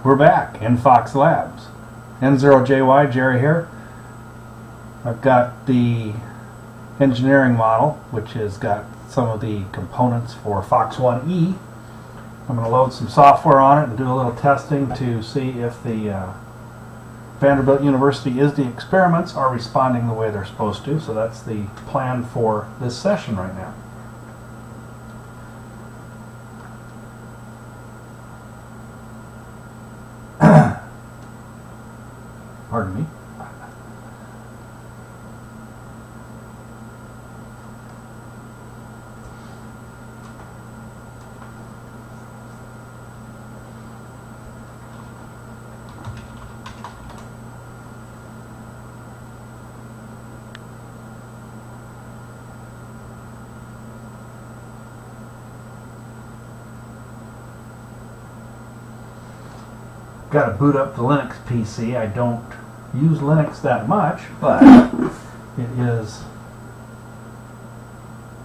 We're back in Fox Labs. N0JY, Jerry here. I've got the engineering model, which has got some of the components for Fox-1E. I'm going to load some software on it and do a little testing to see if the Vanderbilt University ISDE experiments are responding the way they're supposed to. So that's the plan for this session right now. Pardon me. Got to boot up the Linux PC. I don't use Linux that much, but it is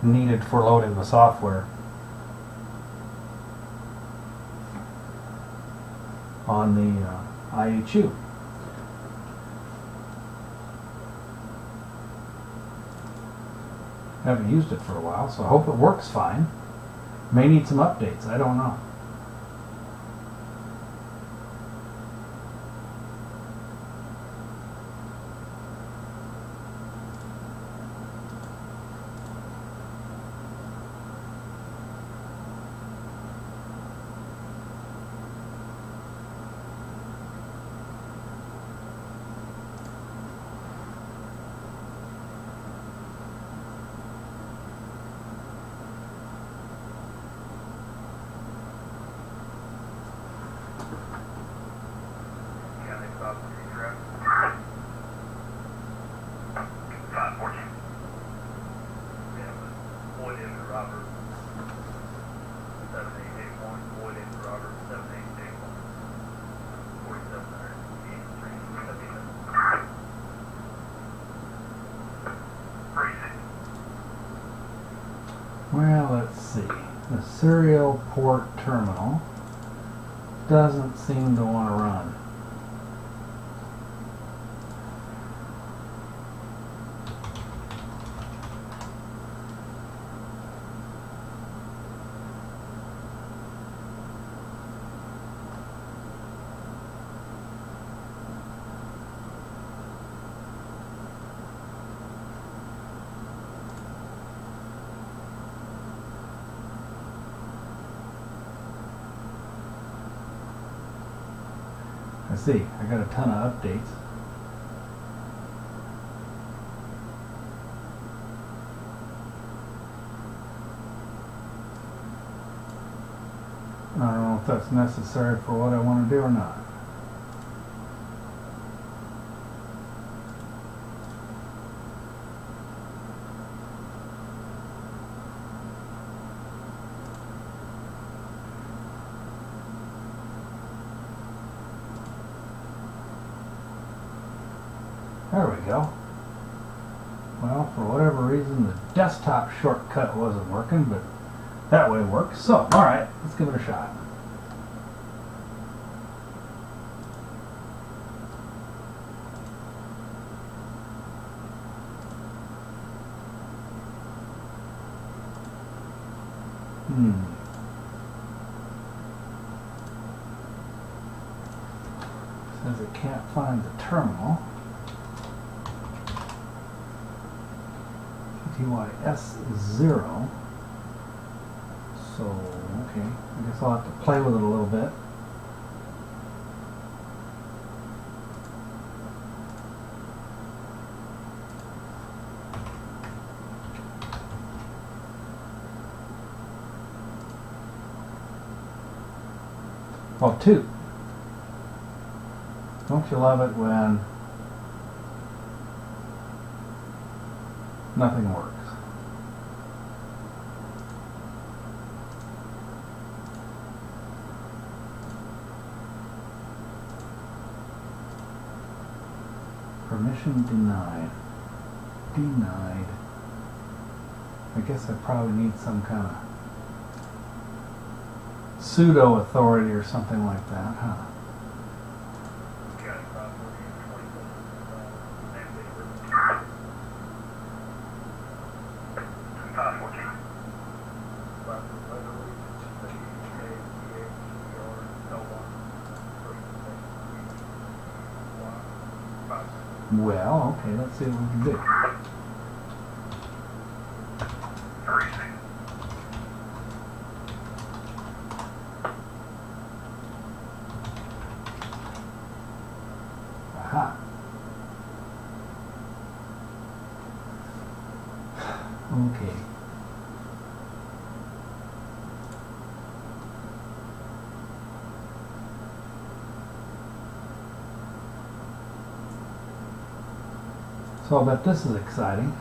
needed for loading the software on the IHU. Haven't used it for a while, so I hope it works fine. May need some updates, I don't know. Well, let's see. The serial port terminal doesn't seem to want to run. I see, I got a ton of updates. I don't know if that's necessary for what I want to do or not. There we go. Well, for whatever reason, the desktop shortcut wasn't working, but that way works. So, alright, let's give it a shot. Says it can't find the terminal. TYS is 0. So, okay, I guess I'll have to play with it a little bit. Well, 2. Don't you love it when nothing works? Permission denied. Denied. I guess I probably need some kind of pseudo authority or something like that, huh? Well, okay, let's see what we can do. Aha. Okay. So I bet this is exciting.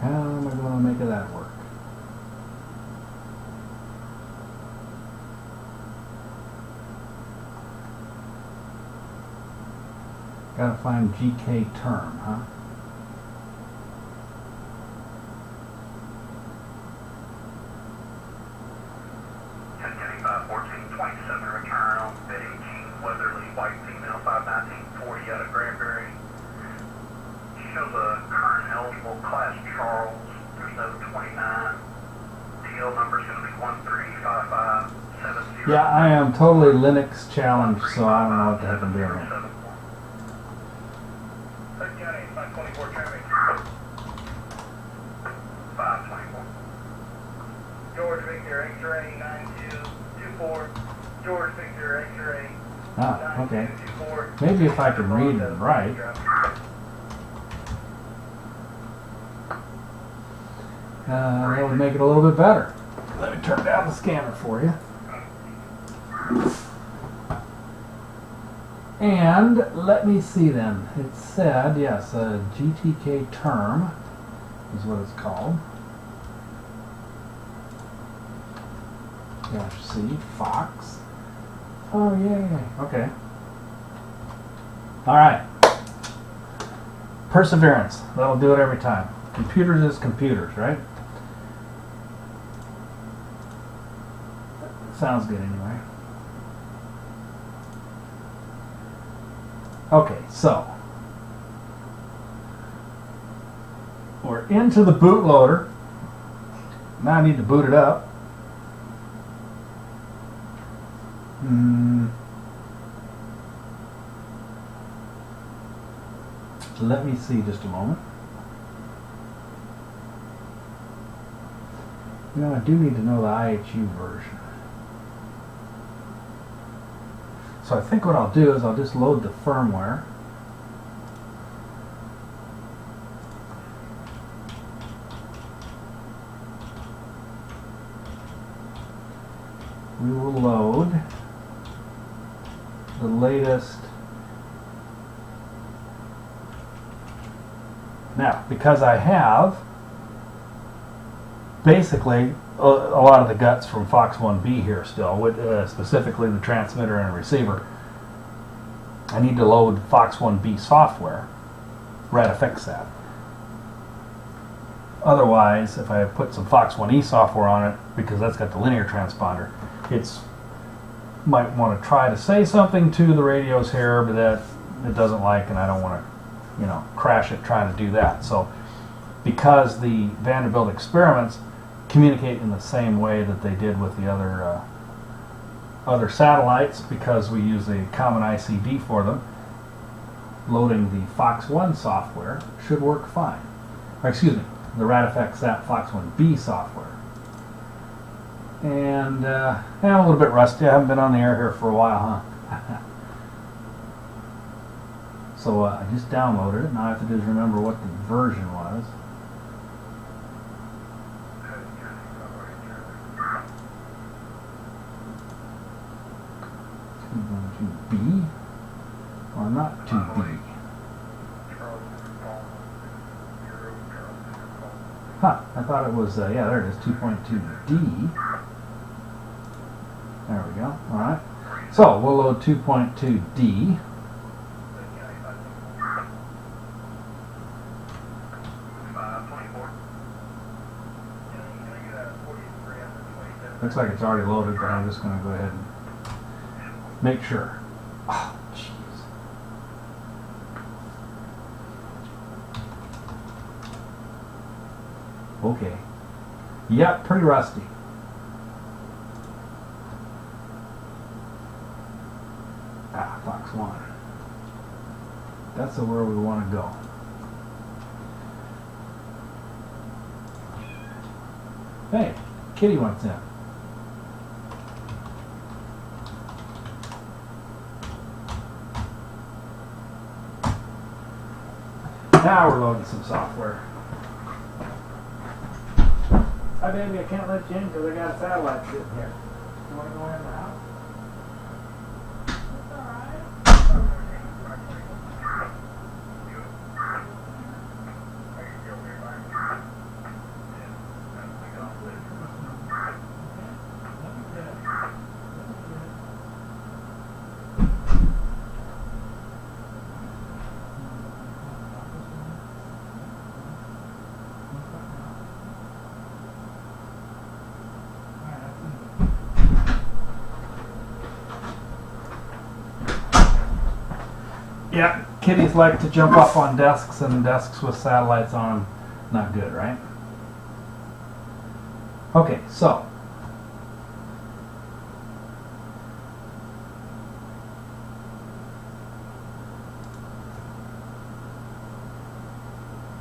How am I going to make that work? Gotta find GK term, huh? Yeah, I am totally Linux challenged, so I don't know what the heck I'm doing here. George Victor X-ray 9224. George Victor X-ray. Ah, okay. Maybe if I can read and write. That would make it a little bit better. Let me turn down the scanner for you. And let me see then. It said, yes, a GTK term is what it's called. Dash C, Fox. Oh, yay. Okay. All right. Perseverance. That'll do it every time. Computers is computers, right? Sounds good anyway. Okay, so we're into the bootloader. Now I need to boot it up. Let me see just a moment. You know, I do need to know the IHU version. So I think what I'll do is I'll just load the firmware. We will load the latest. Now, because I have basically a lot of the guts from Fox-1B here still, with, specifically the transmitter and receiver, I need to load Fox-1B software, RadFxSat. Otherwise, if I put some Fox-1E software on it, because that's got the linear transponder, it's might want to try to say something to the radios here, but that it doesn't like, and I don't want to, you know, crash it trying to do that. So, because the Vanderbilt experiments communicate in the same way that they did with the other satellites, because we use a common ICD for them, loading the Fox-1 software should work fine. Or, excuse me, the RadFxSat Fox-1B software. And I'm a little bit rusty. I haven't been on the air here for a while, huh? So I just downloaded it. Now all I have to do is remember what the version was. B or not 2B? Huh, I thought it was, yeah, there it is, 2.2D. There we go, alright. So, we'll load 2.2D. Looks like it's already loaded, but I'm just going to go ahead and make sure. Oh, jeez. Okay. Yep, pretty rusty. Fox-1. That's where we want to go. Hey, Kitty wants in. Now we're loading some software. Hi baby, I can't let you in because I got a satellite sitting here. You want to go in the house? That's alright. Yeah, kitties like to jump up on desks, and desks with satellites on them, not good, right? Okay, so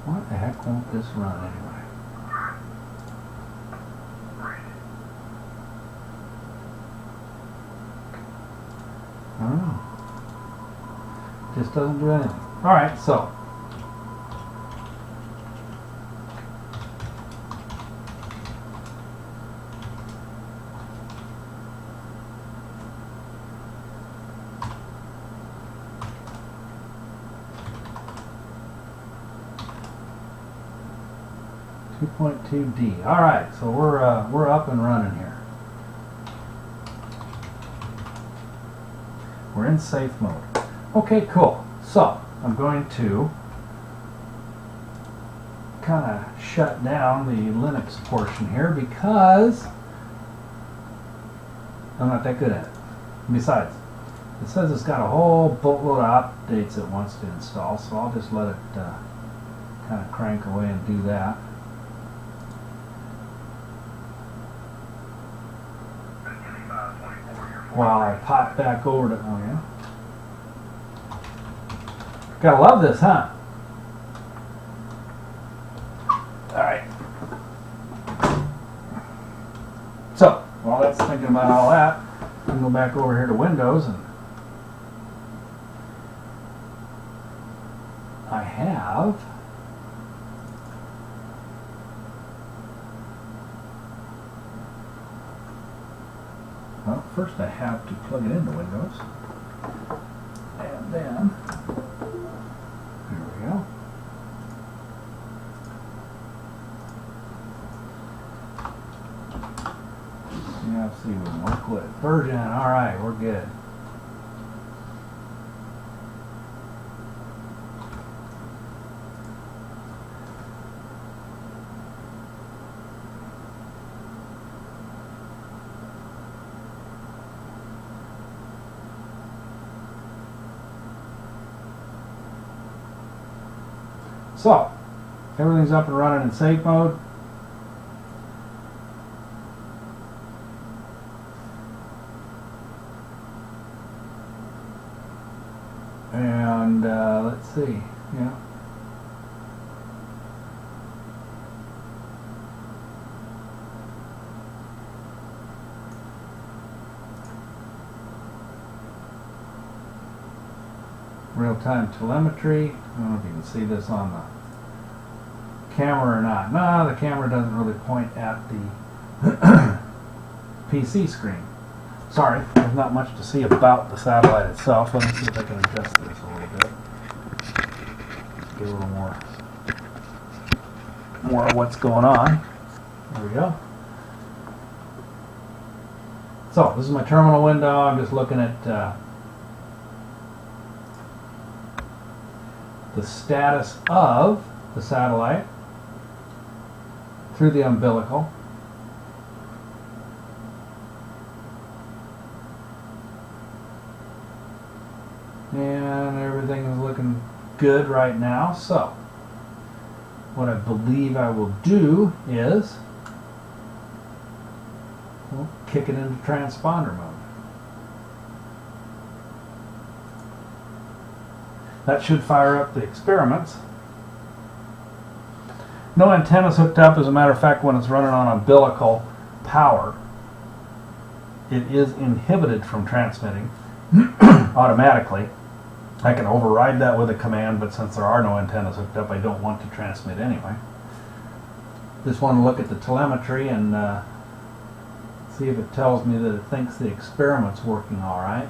what the heck won't this run anyway? I don't know. Just doesn't do anything. Alright, so .2D. Alright, so we're up and running here. We're in safe mode. Okay, cool. So I'm going to kind of shut down the Linux portion here because I'm not that good at it. Besides, it says it's got a whole boatload of updates it wants to install, so I'll just let it kind of crank away and do that. While I pop back over to, oh yeah. Gotta love this, huh? Alright. So, while that's thinking about all that, I can go back over here to Windows, and I have well, first I have to plug it into Windows, and then there we go. Yeah, let's see, we'll work with version. Alright, we're good. So, everything's up and running in safe mode. And let's see, yeah. Real-time telemetry. I don't know if you can see this on the camera or not. No, the camera doesn't really point at the PC screen. Sorry, there's not much to see about the satellite itself. Let me see if I can adjust this a little bit. Get a little more of what's going on. There we go. So, this is my terminal window. I'm just looking at the status of the satellite through the umbilical. And everything is looking good right now. So, what I believe I will do is we'll kick it into transponder mode. That should fire up the experiments. No antennas hooked up. As a matter of fact, when it's running on umbilical power, it is inhibited from transmitting automatically. I can override that with a command, but since there are no antennas hooked up, I don't want to transmit anyway. Just want to look at the telemetry and see if it tells me that it thinks the experiment's working all right.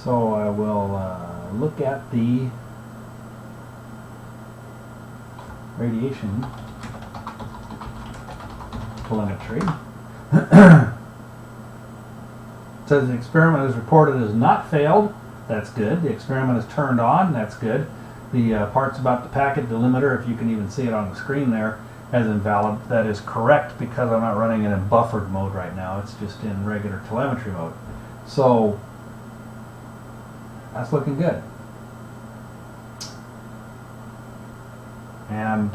So I will look at the radiation telemetry. It says the experiment is reported as not failed. That's good. The experiment is turned on. That's good. The parts about the packet delimiter, if you can even see it on the screen there, as invalid. That is correct because I'm not running it in buffered mode right now. It's just in regular telemetry mode. So that's looking good. And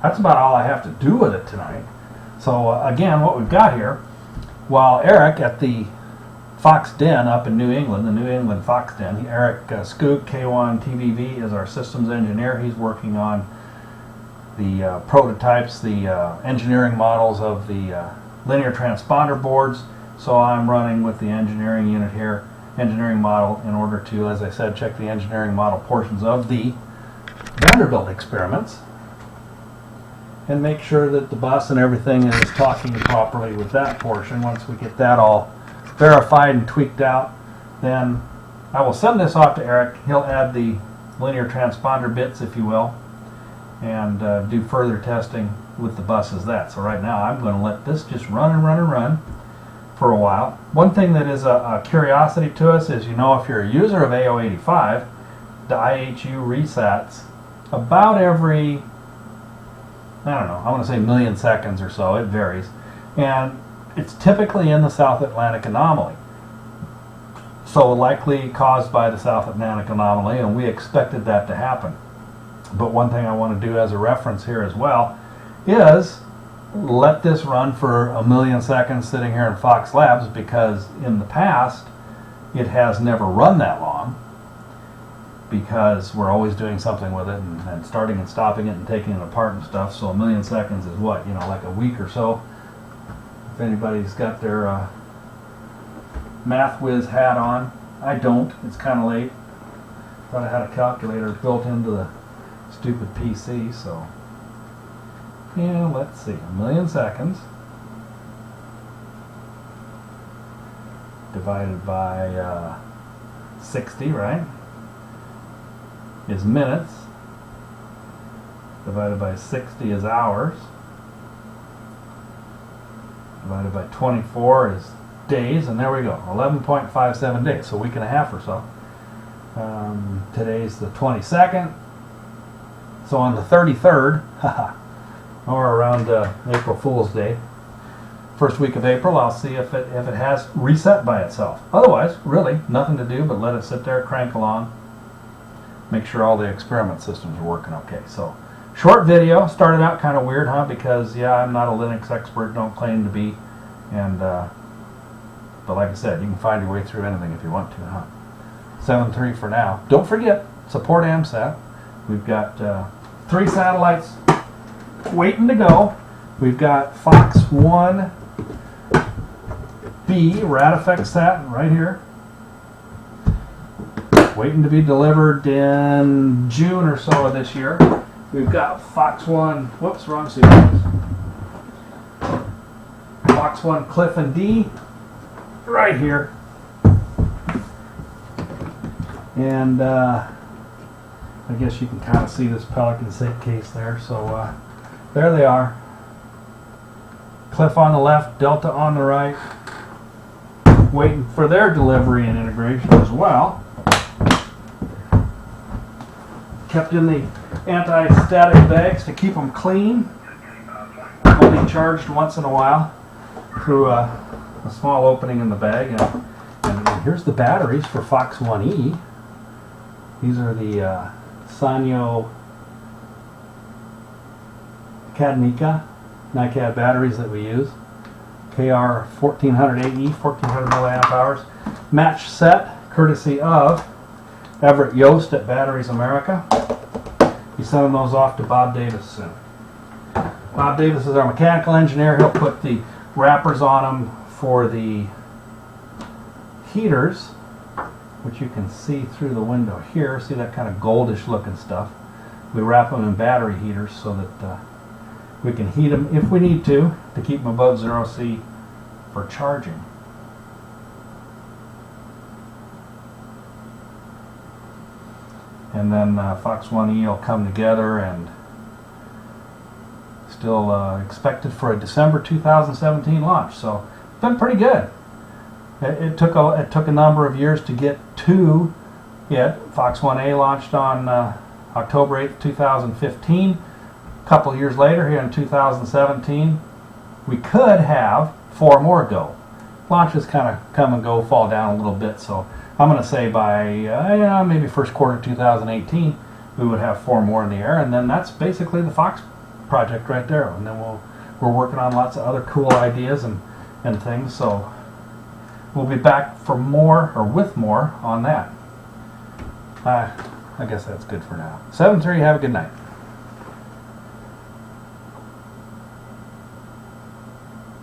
that's about all I have to do with it tonight. So again, what we've got here, while Eric at the Fox Den up in New England, the New England Fox Den, Eric Skook, K1 TVV, is our systems engineer. He's working on the prototypes, the engineering models of the linear transponder boards. So I'm running with the engineering unit here, engineering model, in order to, as I said, check the engineering model portions of the Vanderbilt experiments and make sure that the bus and everything is talking properly with that portion. Once we get that all verified and tweaked out, then I will send this off to Eric. He'll add the linear transponder bits, if you will, and do further testing with the bus as that. So right now I'm going to let this just run and run and run for a while. One thing that is a curiosity to us is, you know, if you're a user of AO85, the IHU resets about every, I don't know, I want to say million seconds or so. It varies. And it's typically in the South Atlantic anomaly. So likely caused by the South Atlantic anomaly, and we expected that to happen. But one thing I want to do as a reference here as well is let this run for a million seconds sitting here in Fox Labs, because in the past it has never run that long, because we're always doing something with it and starting and stopping it and taking it apart and stuff. So a million seconds is what, you know, like a week or so. If anybody's got their math whiz hat on. I don't. It's kind of late. Thought I had a calculator built into the stupid PC, so yeah, let's see, a million seconds divided by 60, right, is minutes. Divided by 60 is hours. Divided by 24 is days, and there we go, 11.57 days, so a week and a half or so. Today's the 22nd, so on the 33rd, or around April Fool's Day, first week of April, I'll see if it has reset by itself. Otherwise, really, nothing to do but let it sit there, crank along, make sure all the experiment systems are working okay. So, short video. Started out kind of weird, huh? Because, yeah, I'm not a Linux expert, don't claim to be, and but like I said, you can find your way through anything if you want to, huh? 7.3 for now. Don't forget, support AMSAT. We've got 3 satellites waiting to go. We've got Fox-1E, RadFxSat right here, waiting to be delivered in June or so of this year. We've got Fox-1, whoops, wrong sequence. Fox-1 Cliff and D right here. And I guess you can kind of see this Pelican case there. So there they are. Cliff on the left, Delta on the right. Waiting for their delivery and integration as well. Kept in the anti-static bags to keep them clean. Only charged once in a while through a small opening in the bag. And here's the batteries for Fox-1E. These are the Sanyo Cadmica NiCad batteries that we use. KR 1400 AE, 1400 milliamp hours. Match set, courtesy of Everett Yost at Batteries America. He's sending those off to Bob Davis soon. Bob Davis is our mechanical engineer. He'll put the wrappers on them for the heaters, which you can see through the window here. See that kind of goldish looking stuff? We wrap them in battery heaters so that we can heat them if we need to keep them above 0C for charging. And then Fox-1E will come together, and still expected for a December 2017 launch. So it's been pretty good. It took a number of years to get to it. Fox-1A launched on October 8th, 2015. A couple of years later, here in 2017, we could have 4 more go. Launches kind of come and go, fall down a little bit, so I'm going to say by maybe first quarter 2018, we would have 4 more in the air, and then that's basically the Fox project right there. And then we're working on lots of other cool ideas and things, so we'll be back for more, or with more, on that. I guess that's good for now. 7-3, have a good night.